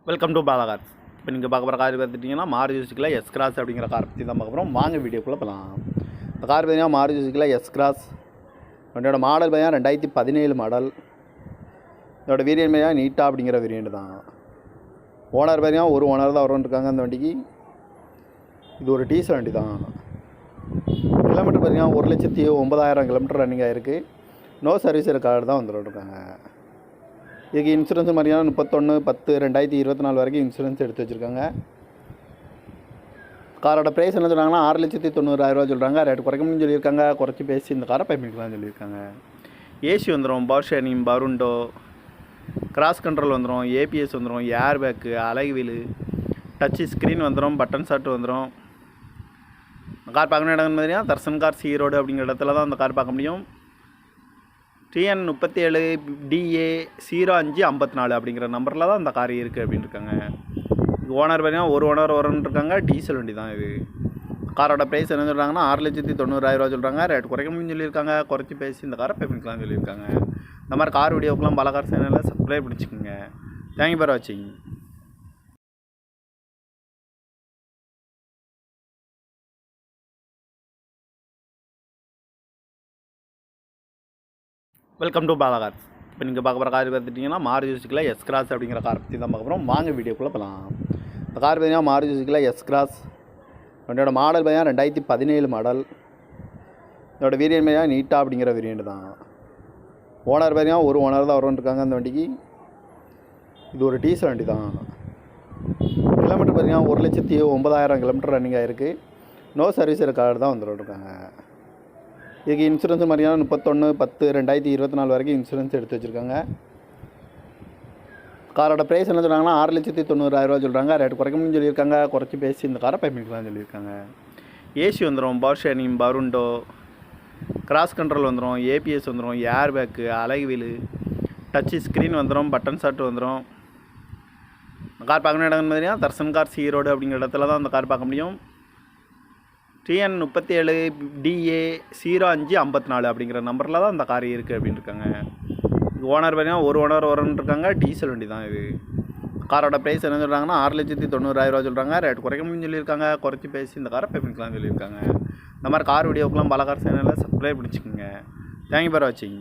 Welcome to Bala cars. இப்போ நீங்கள் பார்க்க போகிற கார் பார்த்துட்டிங்கன்னா மாருதி சுசுக்கியில் எஸ் கிராஸ் அப்படிங்கிற கார் பற்றி தான் பார்க்க போகிறோம். வாங்க வீடியோக்குள்ளே போகலாம். இந்த கார் பார்த்தீங்கன்னா மாருதி சுசுக்கியில் எஸ் கிராஸ். வண்டியோட மாடல் பார்த்தீங்கன்னா 2017 மாடல். இதோட வேரியன்ட் பார்த்தீங்கன்னா நீட்டா அப்படிங்கிற வேரியன்ட் தான். ஓனர் பார்த்தீங்கன்னா ஒரு ஓனர் தான் வருவாங்க அந்த வண்டிக்கு. இது ஒரு டீசல் வண்டி தான். கிலோமீட்டர் பார்த்தீங்கன்னா 1,09,000 கிலோமீட்டர் ரன்னிங் ஆகிருக்கு. நோ சர்வீஸ் கார்டு தான் வந்துருக்காங்க. இதுக்கு இன்சூரன்ஸ் மாதிரியான 31/10/2024 வரைக்கும் இன்சூரன்ஸ் எடுத்து வச்சுருக்காங்க. காரோட ப்ரைஸ் என்ன சொல்கிறாங்கன்னா 6,90,000 சொல்கிறாங்க. ரேட் குறைக்கணும்னு சொல்லியிருக்காங்க. குறைச்சி பேசி இந்த காரை பண்ணிக்கலாம்னு சொல்லியிருக்காங்க. ஏசி வந்துடும், பவர் ஷேரிங், பருண்டோ, கிராஸ் கண்ட்ரோல் வந்துடும், ஏபிஎஸ் வந்துடும், ஏர் பேக்கு, அலை வீலு, டச்சு ஸ்க்ரீன் வந்துடும், பட்டன் ஷாட் வந்துடும். கார் பார்க்கணும் இடம் பார்த்தீங்கன்னா தர்சன் கார்ஸ் ஈரோடு அப்படிங்கிற இடத்துல தான் அந்த கார் பார்க்க முடியும். TN 37 DA 0554 அப்படிங்கிற நம்பரில் தான் அந்த கார் இருக்குது அப்படின்னு இருக்காங்க. ஓனர் பார்த்தீங்கன்னா ஒரு ஓனர் இருக்காங்க. டீசல் வண்டி தான் இது. காரோட ப்ரைஸ் என்ன சொல்கிறாங்கன்னா 6,90,000 சொல்கிறாங்க. ரேட் குறைக்கணும்னு சொல்லியிருக்காங்க. குறைச்சி பேசி இந்த காரை பண்ணிக்கலாம்னு சொல்லியிருக்காங்க. இந்த மாதிரி கார் வீடியோக்கெலாம் பல கார் சேனலில் சப்ஸ்கிரைப் பண்ணிச்சுக்கோங்க. தேங்க்யூ ஃபார் வாட்சிங். Welcome to Bala cars. இப்போ நீங்கள் பார்க்க போகிற கார் பார்த்துட்டிங்கன்னா மாருதி சுசுக்கியில் எஸ் கிராஸ் அப்படிங்கிற கார் பற்றி தான் பார்க்க போகிறோம். வாங்க வீடியோக்குள்ளே போகலாம். இந்த கார் பார்த்தீங்கன்னா மாருதி சுசுக்கியில் எஸ் கிராஸ். வண்டியோட மாடல் பார்த்தீங்கன்னா 2017 மாடல். இதோட வேரியன்ட் பார்த்தீங்கன்னா நீட்டா அப்படிங்கிற வேரியன்ட் தான். ஓனர் பார்த்தீங்கன்னா ஒரு ஓனர் தான் வருவாங்க அந்த வண்டிக்கு. இது ஒரு டீசல் வண்டி தான். கிலோமீட்டர் பார்த்தீங்கன்னா 1,09,000 கிலோமீட்டர் ரன்னிங் ஆகிருக்கு. நோ சர்வீஸ் கார்டு தான் வந்துருக்காங்க. இதுக்கு இன்சூரன்ஸ் மாதிரியான 31/10/2024 வரைக்கும் இன்சூரன்ஸ் எடுத்து வச்சுருக்காங்க. காரோட ப்ரைஸ் என்ன சொல்கிறாங்கன்னா 6,90,000 சொல்கிறாங்க. ரேட் குறைக்கணும்னு சொல்லியிருக்காங்க. குறைச்சி பேசி இந்த காரை பண்ணிக்கலாம்னு சொல்லியிருக்காங்க. ஏசி வந்துடும், பவர் ஷேரிங், பருண்டோ, கிராஸ் கண்ட்ரோல் வந்துடும், ஏபிஎஸ் வந்துடும், ஏர் பேக்கு, அலை வீலு, டச்சு ஸ்க்ரீன் வந்துடும், பட்டன் ஷாட் வந்துடும். கார் பார்க்கணும் இடம் பார்த்தீங்கன்னா தர்சன் கார்ஸ் ஈரோடு அப்படிங்கிற இடத்துல தான் அந்த கார் பார்க்க முடியும். TN 37 DA 0554 அப்படிங்கிற நம்பரில் தான் அந்த கார் இருக்குது அப்படின்னு இருக்காங்க. ஓனர் பார்த்தீங்கன்னா ஒரு ஓனர் இருக்காங்க. டீசல் வண்டி தான் இது. காரோட ப்ரைஸ் என்ன சொல்கிறாங்கன்னா 6,90,000 சொல்கிறாங்க. ரேட் குறைக்கணும்னு சொல்லியிருக்காங்க. குறைச்சி பேசி இந்த காரை பண்ணிக்கலாம்னு சொல்லியிருக்காங்க. இந்த மாதிரி கார் வீடியோக்கெலாம் பல கார் சேனலில் சப்ஸ்கிரைப் பண்ணிச்சுக்கோங்க. தேங்க்யூ ஃபார் வாட்சிங்.